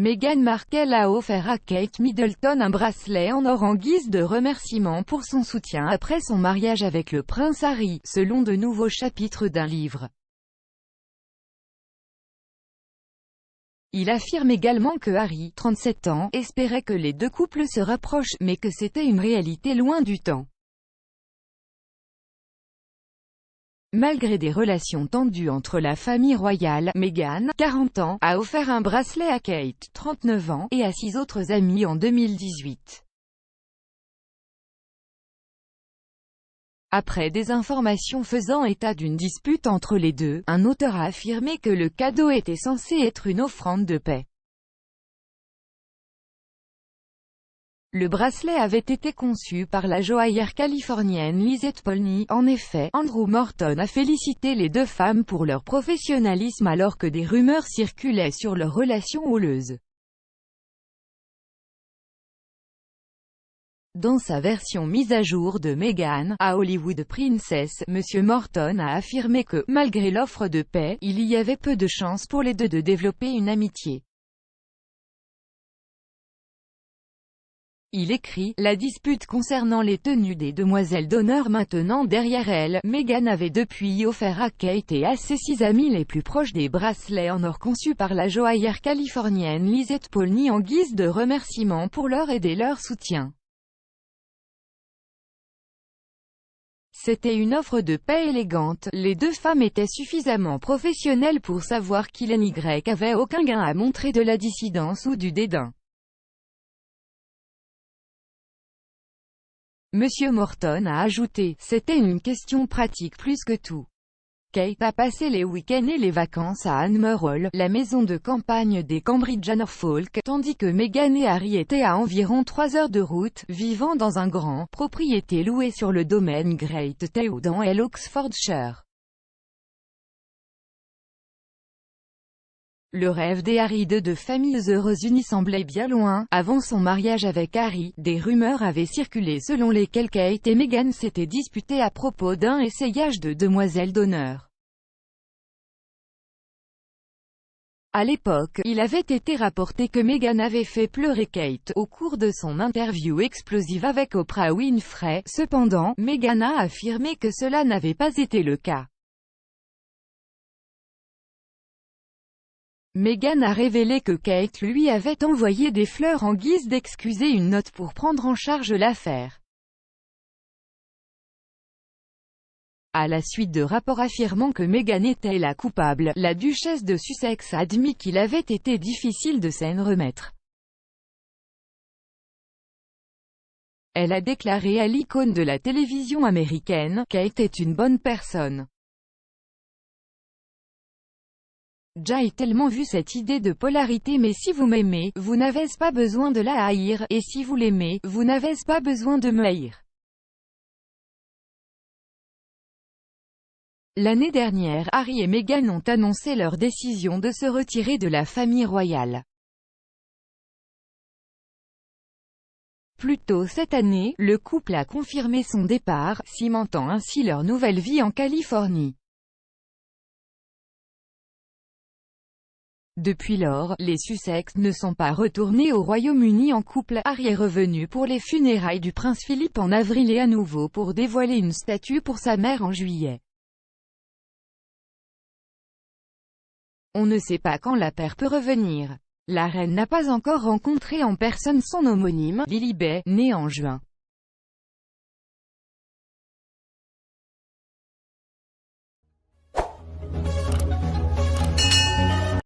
Meghan Markle a offert à Kate Middleton un bracelet en or en guise de remerciement pour son soutien après son mariage avec le prince Harry, selon de nouveaux chapitres d'un livre. Il affirme également que Harry, 37 ans, espérait que les deux couples se rapprochent, mais que c'était une réalité loin du temps. Malgré des relations tendues entre la famille royale, Meghan, 40 ans, a offert un bracelet à Kate, 39 ans, et à 6 autres amis en 2018. Après des informations faisant état d'une dispute entre les deux, un auteur a affirmé que le cadeau était censé être une offrande de paix. Le bracelet avait été conçu par la joaillière californienne Lizette Polny. En effet, Andrew Morton a félicité les deux femmes pour leur professionnalisme alors que des rumeurs circulaient sur leur relation houleuse. Dans sa version mise à jour de Meghan, à Hollywood Princess, M. Morton a affirmé que, malgré l'offre de paix, il y avait peu de chances pour les deux de développer une amitié. Il écrit, la dispute concernant les tenues des demoiselles d'honneur maintenant derrière elle, Meghan avait depuis offert à Kate et à ses 6 amis les plus proches des bracelets en or conçus par la joaillière californienne Lizette Polny en guise de remerciement pour leur aide et leur soutien. C'était une offre de paix élégante, les deux femmes étaient suffisamment professionnelles pour savoir qu'Ilen Y avait aucun gain à montrer de la dissidence ou du dédain. Monsieur Morton a ajouté, c'était une question pratique plus que tout. Kate a passé les week-ends et les vacances à Anmerhall, la maison de campagne des Cambridge à Norfolk, tandis que Meghan et Harry étaient à environ 3 heures de route, vivant dans un grand, propriété louée sur le domaine Great Tewkesbury dans Oxfordshire. Le rêve des Harry de deux familles heureuses unies semblait bien loin. Avant son mariage avec Harry, des rumeurs avaient circulé selon lesquelles Kate et Meghan s'étaient disputées à propos d'un essayage de demoiselle d'honneur. À l'époque, il avait été rapporté que Meghan avait fait pleurer Kate au cours de son interview explosive avec Oprah Winfrey. Cependant, Meghan a affirmé que cela n'avait pas été le cas. Meghan a révélé que Kate lui avait envoyé des fleurs en guise d'excuse et une note pour prendre en charge l'affaire. À la suite de rapports affirmant que Meghan était la coupable, la duchesse de Sussex a admis qu'il avait été difficile de s'en remettre. Elle a déclaré à l'icône de la télévision américaine, Kate est une bonne personne. J'ai tellement vu cette idée de polarité, mais si vous m'aimez, vous n'avez pas besoin de la haïr, et si vous l'aimez, vous n'avez pas besoin de me haïr. L'année dernière, Harry et Meghan ont annoncé leur décision de se retirer de la famille royale. Plus tôt cette année, le couple a confirmé son départ, cimentant ainsi leur nouvelle vie en Californie. Depuis lors, les Sussex ne sont pas retournés au Royaume-Uni en couple. Harry est revenu pour les funérailles du prince Philippe en avril et à nouveau pour dévoiler une statue pour sa mère en juillet. On ne sait pas quand la paire peut revenir. La reine n'a pas encore rencontré en personne son homonyme, Lilibet, née en juin.